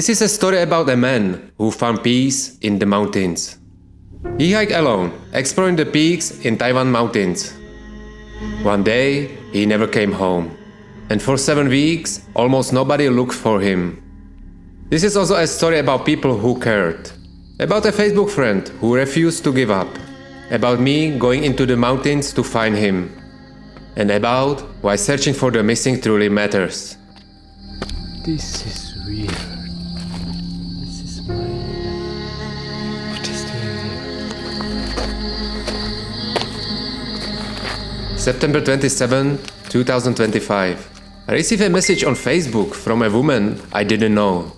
This is a story about a man who found peace in the mountains. He hiked alone, exploring the peaks in Taiwan mountains. One day, he never came home. And for 7 weeks, almost nobody looked for him. This is also a story about people who cared. About a Facebook friend who refused to give up. About me going into the mountains to find him. And about why searching for the missing truly matters. This is weird. This is my... What is doing here? September 27, 2025. I received a message on Facebook from a woman I didn't know.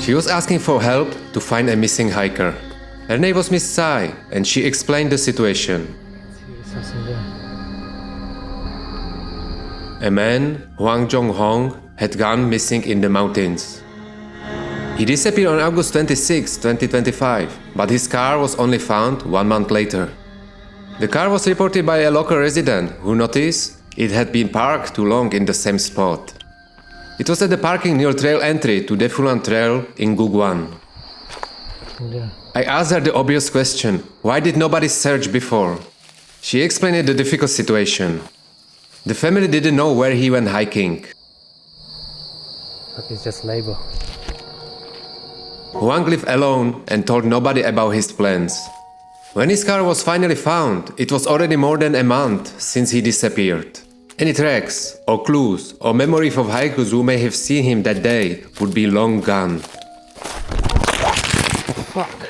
She was asking for help to find a missing hiker. Her name was Miss Tsai, and she explained the situation. A man, Huang, had gone missing in the mountains. He disappeared on August 26, 2025, but his car was only found 1 month later. The car was reported by a local resident who noticed it had been parked too long in the same spot. It was at the parking near trail entry to Defulan Trail in Guguan. Yeah. I asked her the obvious question, why did nobody search before? She explained the difficult situation. The family didn't know where he went hiking. But it's just label. Huang lived alone and told nobody about his plans. When his car was finally found, it was already more than a month since he disappeared. Any tracks, or clues, or memory of hikers who may have seen him that day would be long gone. Fuck.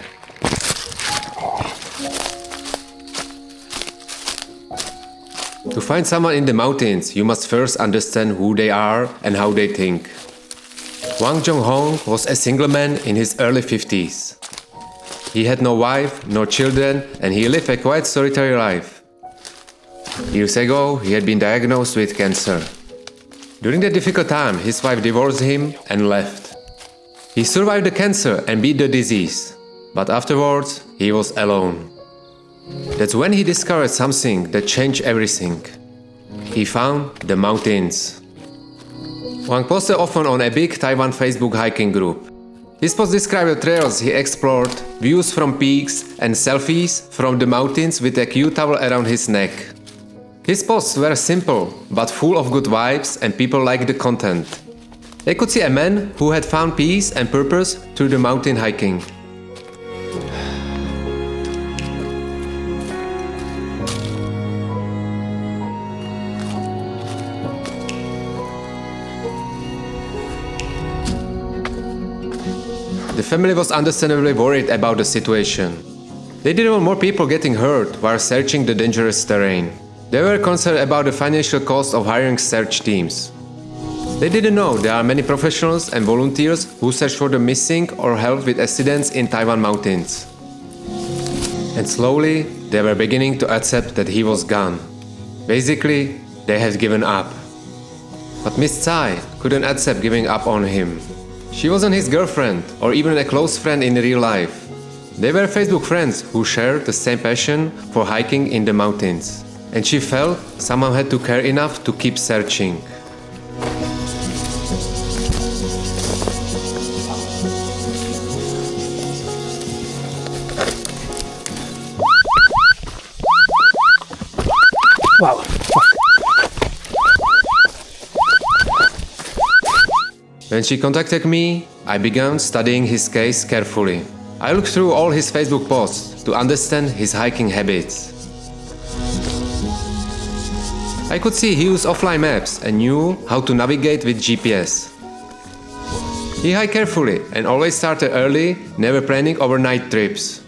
To find someone in the mountains, you must first understand who they are and how they think. Huang was a single man in his early 50s. He had no wife, no children, and he lived a quite solitary life. Years ago, he had been diagnosed with cancer. During that difficult time, his wife divorced him and left. He survived the cancer and beat the disease, but afterwards, he was alone. That's when he discovered something that changed everything. He found the mountains. Huang posted often on a big Taiwan Facebook hiking group. His posts described the trails he explored, views from peaks, and selfies from the mountains with a cute towel around his neck. His posts were simple, but full of good vibes, and people liked the content. They could see a man who had found peace and purpose through the mountain hiking. The family was understandably worried about the situation. They didn't want more people getting hurt while searching the dangerous terrain. They were concerned about the financial cost of hiring search teams. They didn't know there are many professionals and volunteers who search for the missing or help with accidents in Taiwan mountains. And slowly, they were beginning to accept that he was gone. Basically, they had given up. But Miss Tsai couldn't accept giving up on him. She wasn't his girlfriend or even a close friend in real life. They were Facebook friends who shared the same passion for hiking in the mountains. And she felt someone had to care enough to keep searching. Wow. When she contacted me, I began studying his case carefully. I looked through all his Facebook posts to understand his hiking habits. I could see he used offline maps and knew how to navigate with GPS. He hiked carefully and always started early, never planning overnight trips.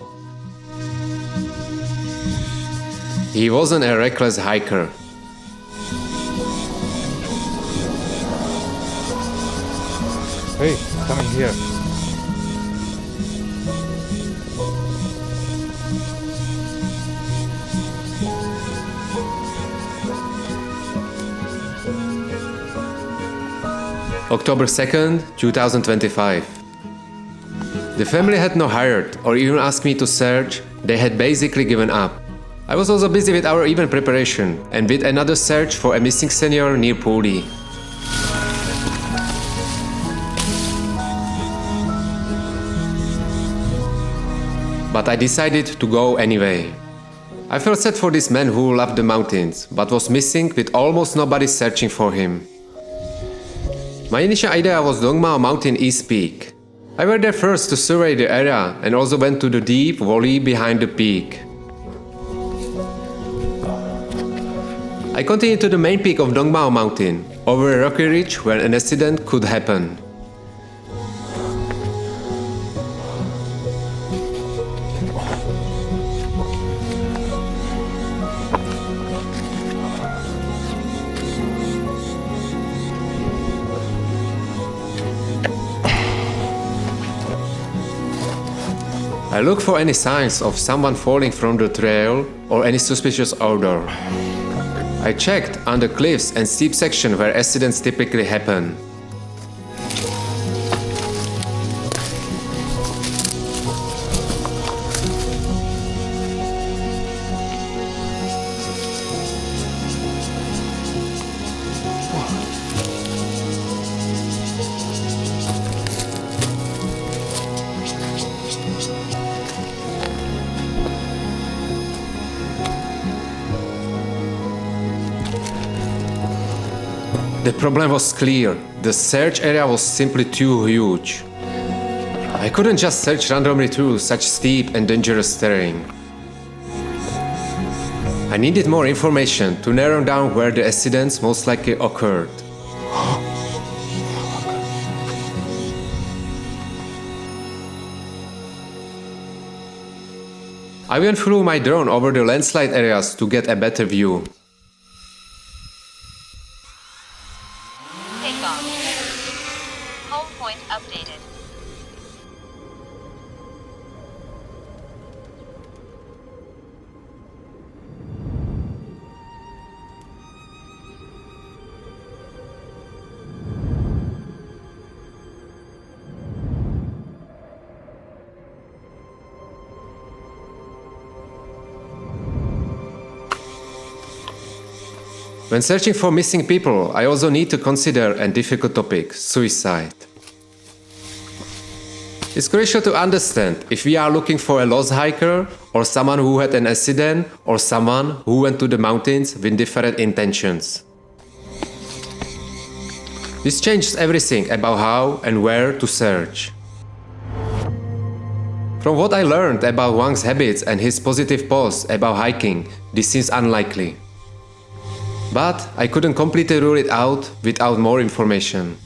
He wasn't a reckless hiker. Hey, coming here. October 2nd, 2025. The family had not hired or even asked me to search, they had basically given up. I was also busy with our event preparation and with another search for a missing senior near Puli. but I decided to go anyway. I felt sad for this man who loved the mountains, but was missing with almost nobody searching for him. My initial idea was Dongmao Mountain East Peak. I went there first to survey the area and also went to the deep valley behind the peak. I continued to the main peak of Dongmao Mountain, over a rocky ridge where an accident could happen. I looked for any signs of someone falling from the trail or any suspicious odor. I checked on the cliffs and steep sections where accidents typically happen. The problem was clear. The search area was simply too huge. I couldn't just search randomly through such steep and dangerous terrain. I needed more information to narrow down where the accidents most likely occurred. I went through my drone over the landslide areas to get a better view. Home point updated. When searching for missing people, I also need to consider a difficult topic: suicide. It's crucial to understand if we are looking for a lost hiker, or someone who had an accident, or someone who went to the mountains with different intentions. This changes everything about how and where to search. From what I learned about Huang's habits and his positive posts about hiking, this seems unlikely. But I couldn't completely rule it out without more information.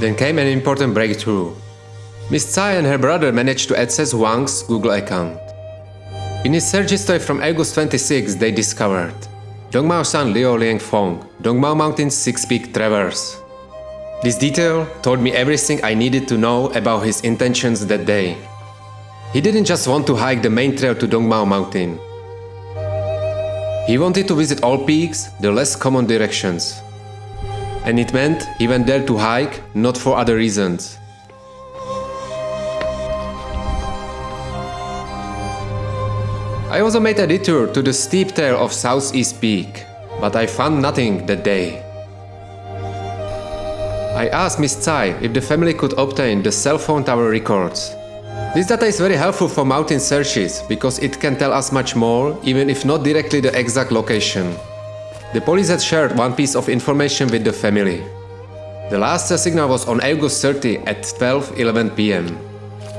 Then came an important breakthrough. Miss Tsai and her brother managed to access Huang's Google account. In his search history from August 26, they discovered Dongmao San Liu Liang Fong, Dongmao Mountain's 6-peak traverse. This detail told me everything I needed to know about his intentions that day. He didn't just want to hike the main trail to Dongmao Mountain. He wanted to visit all peaks, the less common directions. And it meant he went there to hike, not for other reasons. I also made a detour to the steep trail of Southeast Peak, but I found nothing that day. I asked Miss Tsai if the family could obtain the cell phone tower records. This data is very helpful for mountain searches because it can tell us much more, even if not directly the exact location. The police had shared one piece of information with the family. The last cell signal was on August 30 at 12:11 p.m.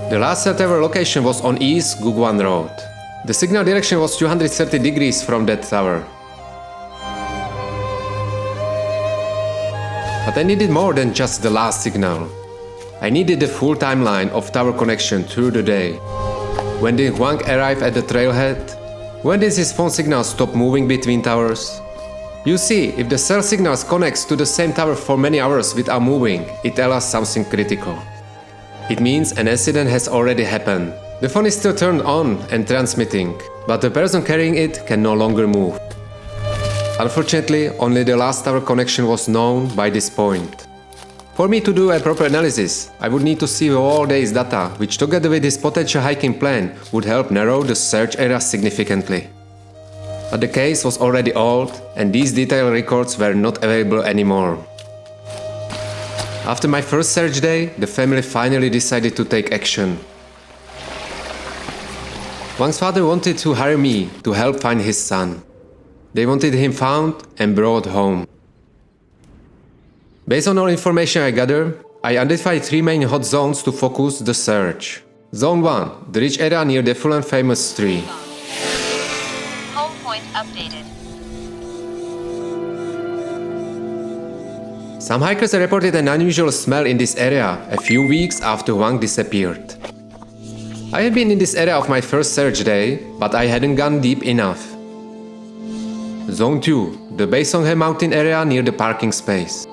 The last cell tower location was on East Gugwan Road. The signal direction was 230 degrees from that tower. But I needed more than just the last signal. I needed the full timeline of tower connection through the day. When did Huang arrive at the trailhead? When did his phone signal stop moving between towers? You see, if the cell signals connects to the same tower for many hours without moving, it tells us something critical. It means an accident has already happened. The phone is still turned on and transmitting, but the person carrying it can no longer move. Unfortunately, only the last tower connection was known by this point. For me to do a proper analysis, I would need to see the whole day's data, which together with his potential hiking plan would help narrow the search area significantly. But the case was already old, and these detailed records were not available anymore. After my first search day, the family finally decided to take action. Wang's father wanted to hire me to help find his son. They wanted him found and brought home. Based on all information I gathered, I identified 3 main hot zones to focus the search. Zone 1, the ridge area near the full and famous tree. Home point updated. Some hikers reported an unusual smell in this area a few weeks after Huang disappeared. I had been in this area of my first search day, but I hadn't gone deep enough. Zone 2, the Baisonghe mountain area near the parking space.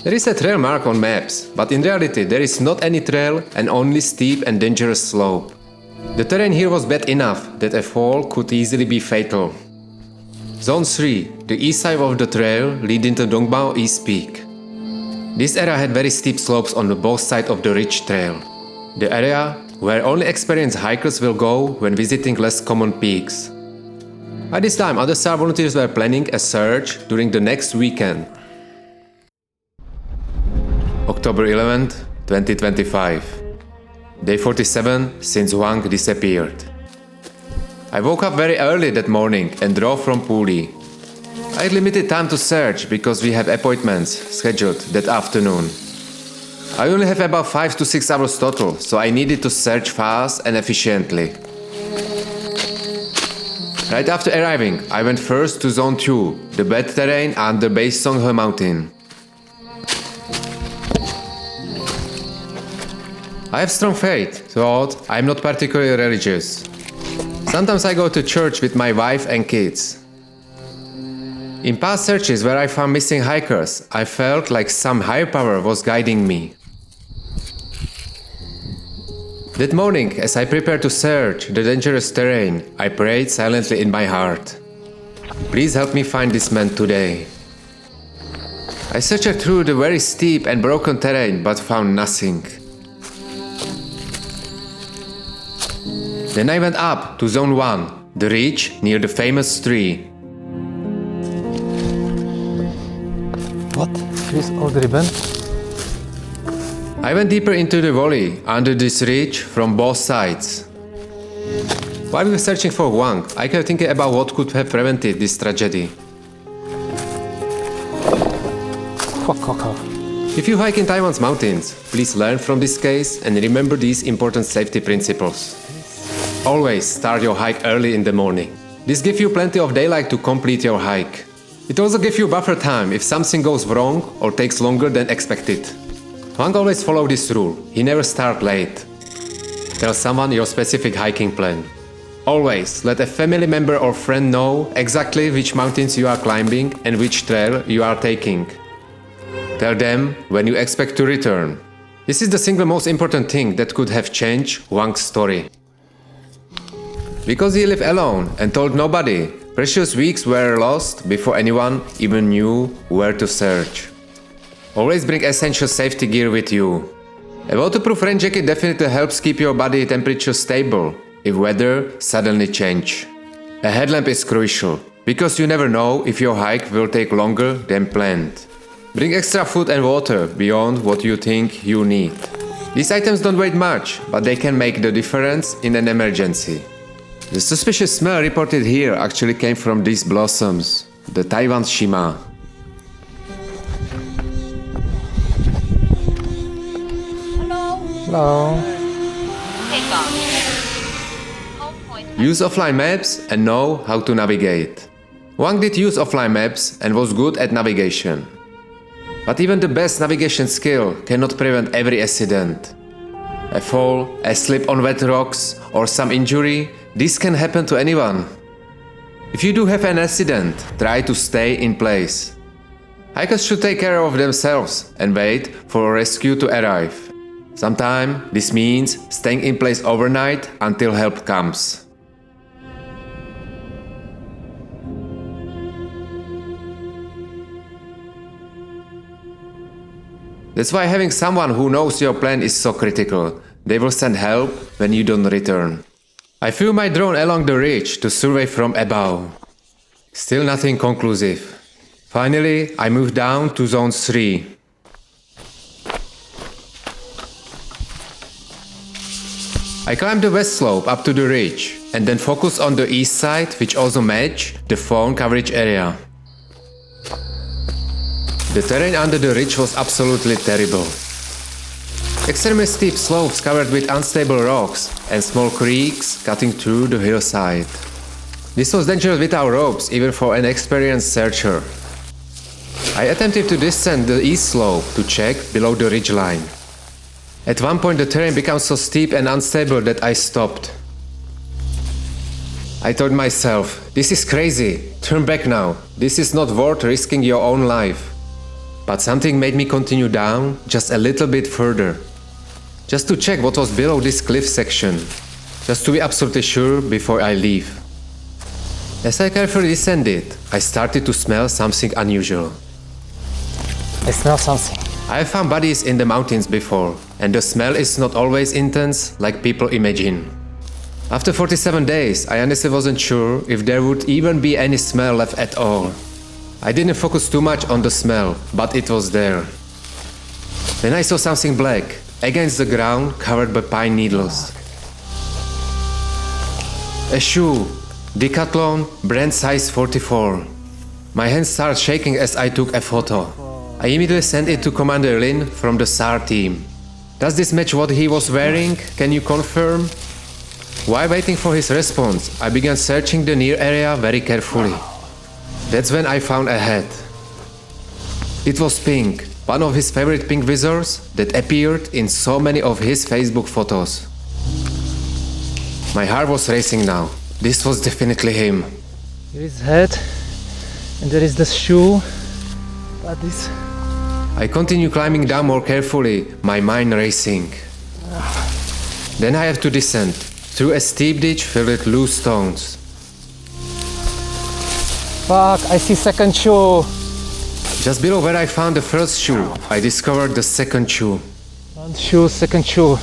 There is a trail mark on maps, but in reality there is not any trail and only steep and dangerous slope. The terrain here was bad enough that a fall could easily be fatal. Zone 3, the east side of the trail leading to Dongbao East Peak. This area had very steep slopes on both sides of the ridge trail. The area where only experienced hikers will go when visiting less common peaks. By this time, other SAR volunteers were planning a search during the next weekend. October 11th, 2025. Day 47 since Huang disappeared. I woke up very early that morning and drove from Puli. I had limited time to search because we have appointments scheduled that afternoon. I only have about 5 to 6 hours total, so I needed to search fast and efficiently. Right after arriving, I went first to Zone 2, the bad terrain under Baisonghe mountain. I have strong faith, though I am not particularly religious. Sometimes I go to church with my wife and kids. In past searches where I found missing hikers, I felt like some higher power was guiding me. That morning, as I prepared to search the dangerous terrain, I prayed silently in my heart. Please help me find this man today. I searched through the very steep and broken terrain but found nothing. Then I went up to Zone 1, the ridge near the famous tree. What? Trees already bent? I went deeper into the valley under this ridge from both sides. While we were searching for Huang, I kept thinking about what could have prevented this tragedy. If you hike in Taiwan's mountains, please learn from this case and remember these important safety principles. Always start your hike early in the morning. This gives you plenty of daylight to complete your hike. It also gives you buffer time if something goes wrong or takes longer than expected. Huang always followed this rule. He never starts late. Tell someone your specific hiking plan. Always let a family member or friend know exactly which mountains you are climbing and which trail you are taking. Tell them when you expect to return. This is the single most important thing that could have changed Huang's story. Because he lived alone and told nobody, precious weeks were lost before anyone even knew where to search. Always bring essential safety gear with you. A waterproof rain jacket definitely helps keep your body temperature stable if weather suddenly changes. A headlamp is crucial, because you never know if your hike will take longer than planned. Bring extra food and water beyond what you think you need. These items don't weigh much, but they can make the difference in an emergency. The suspicious smell reported here actually came from these blossoms, the Taiwan shima. Hello. Take off. Home point. Use offline maps and know how to navigate. Huang did use offline maps and was good at navigation. But even the best navigation skill cannot prevent every accident. A fall, a slip on wet rocks, or some injury, this can happen to anyone. If you do have an accident, try to stay in place. Hikers should take care of themselves and wait for a rescue to arrive. Sometimes this means staying in place overnight until help comes. That's why having someone who knows your plan is so critical. They will send help when you don't return. I flew my drone along the ridge to survey from above. Still nothing conclusive. Finally, I moved down to Zone 3. I climbed the west slope up to the ridge and then focused on the east side, which also matched the phone coverage area. The terrain under the ridge was absolutely terrible. Extremely steep slopes covered with unstable rocks and small creeks cutting through the hillside. This was dangerous without ropes, even for an experienced searcher. I attempted to descend the east slope to check below the ridgeline. At one point the terrain became so steep and unstable that I stopped. I told myself, this is crazy, turn back now, this is not worth risking your own life. But something made me continue down just a little bit further. Just to check what was below this cliff section. Just to be absolutely sure before I leave. As I carefully descended, I started to smell something unusual. I smell something. I have found bodies in the mountains before, and the smell is not always intense like people imagine. After 47 days, I honestly wasn't sure if there would even be any smell left at all. I didn't focus too much on the smell, but it was there. Then I saw something black, against the ground covered by pine needles. A shoe, Decathlon, brand size 44. My hands started shaking as I took a photo. I immediately sent it to Commander Lin from the SAR team. Does this match what he was wearing? Can you confirm? While waiting for his response, I began searching the near area very carefully. That's when I found a hat. It was pink, one of his favorite pink visors that appeared in so many of his Facebook photos. My heart was racing now. This was definitely him. Here is head, and there is the shoe. But this. I continue climbing down more carefully, my mind racing. Then I have to descend through a steep ditch filled with loose stones. Fuck, I see second shoe. Just below where I found the first shoe, I discovered the second shoe. One shoe, second shoe.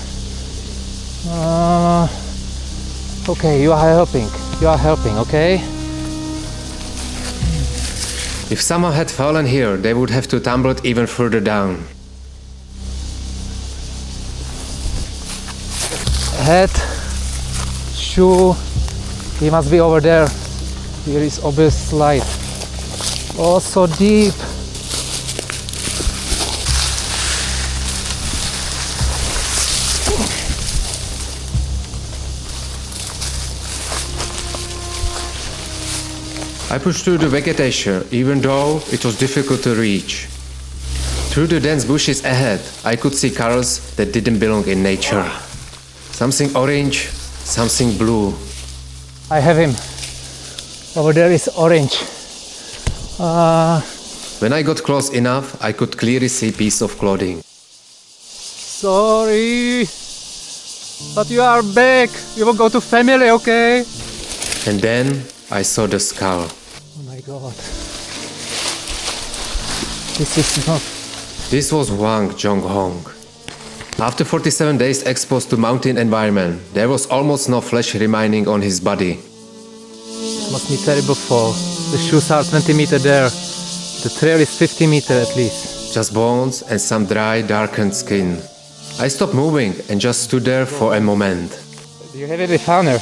Okay, you are helping. You are helping, okay? If someone had fallen here, they would have to tumble even further down. Head, shoe, he must be over there. Here is obvious slide. Oh, so deep. I pushed through the vegetation, even though it was difficult to reach. Through the dense bushes ahead, I could see colors that didn't belong in nature. Something orange, something blue. I have him. Over there is orange. When I got close enough, I could clearly see a piece of clothing. Sorry, but you are back. You will go to family, okay? And then I saw the skull. Oh my god. This is not... This was Huang. After 47 days exposed to mountain environment, there was almost no flesh remaining on his body. It must be terrible fall. The shoes are 20 meters there. The trail is 50 meters at least. Just bones and some dry, darkened skin. I stopped moving and just stood there for a moment. Do you have it with honor?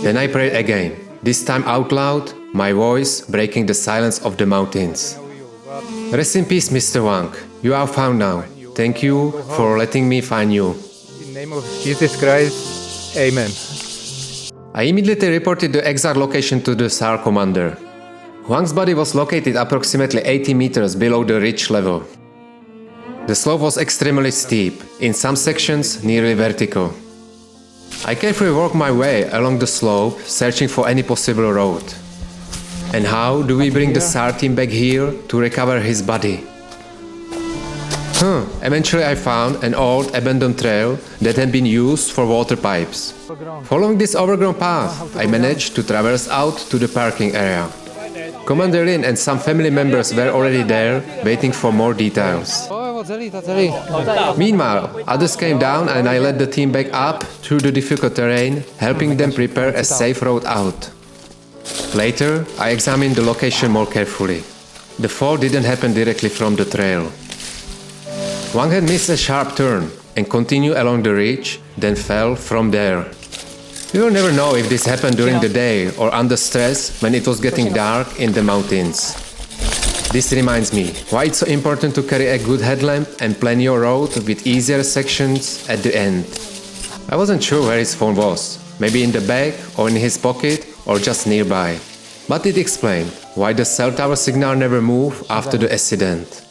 Then I prayed again, this time out loud, my voice breaking the silence of the mountains. Rest in peace, Mr. Huang. You are found now. Thank you for letting me find you. In the name of Jesus Christ, amen. I immediately reported the exact location to the SAR commander. Huang's body was located approximately 80 meters below the ridge level. The slope was extremely steep, in some sections nearly vertical. I carefully worked my way along the slope, searching for any possible road. And how do we bring the SAR team back here to recover his body? Eventually I found an old abandoned trail that had been used for water pipes. Following this overgrown path, I managed to traverse out to the parking area. Commander Lin and some family members were already there, waiting for more details. Meanwhile, others came down and I led the team back up through the difficult terrain, helping them prepare a safe road out. Later, I examined the location more carefully. The fall didn't happen directly from the trail. Huang had missed a sharp turn and continued along the ridge, then fell from there. You will never know if this happened during the day or under stress when it was getting dark in the mountains. This reminds me why it's so important to carry a good headlamp and plan your road with easier sections at the end. I wasn't sure where his phone was, maybe in the bag or in his pocket or just nearby. But it explained why the cell tower signal never moved after the accident.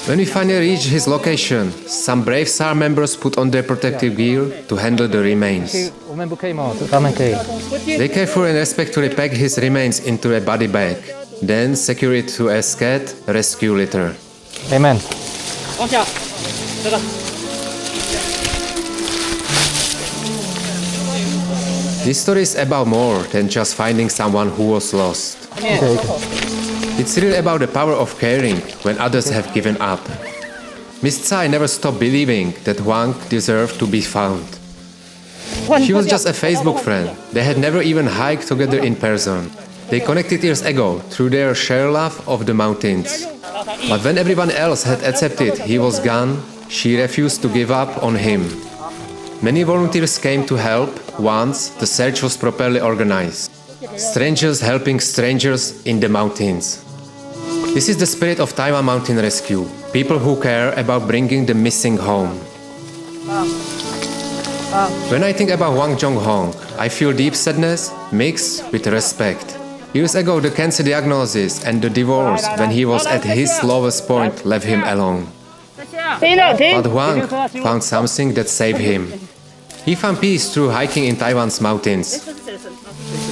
When we finally reached his location, some brave SAR members put on their protective gear to handle the remains. They carefully and respectfully packed his remains into a body bag, then secure it to a SCAT rescue litter. Amen. This story is about more than just finding someone who was lost. It's really about the power of caring when others have given up. Miss Tsai never stopped believing that Huang deserved to be found. She was just a Facebook friend. They had never even hiked together in person. They connected years ago through their shared love of the mountains. But when everyone else had accepted he was gone, she refused to give up on him. Many volunteers came to help once the search was properly organized. Strangers helping strangers in the mountains. This is the spirit of Taiwan Mountain Rescue. People who care about bringing the missing home. When I think about Huang Hong, I feel deep sadness mixed with respect. Years ago, the cancer diagnosis and the divorce when he was at his lowest point left him alone. But Huang found something that saved him. He found peace through hiking in Taiwan's mountains.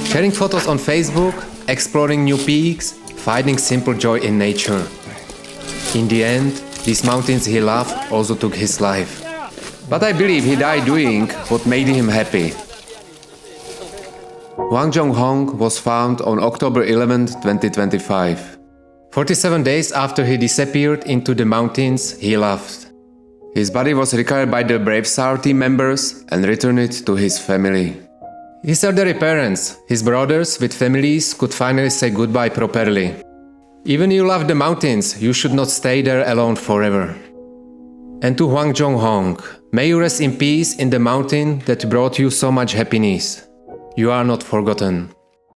Sharing photos on Facebook, exploring new peaks, finding simple joy in nature. In the end, these mountains he loved also took his life. But I believe he died doing what made him happy. Huang Hong was found on October 11, 2025. 47 days after he disappeared into the mountains he loved. His body was recovered by the brave SAR team members and returned to his family. His elderly parents, his brothers with families could finally say goodbye properly. Even if you love the mountains, you should not stay there alone forever. And to Huang Hong, may you rest in peace in the mountain that brought you so much happiness. You are not forgotten.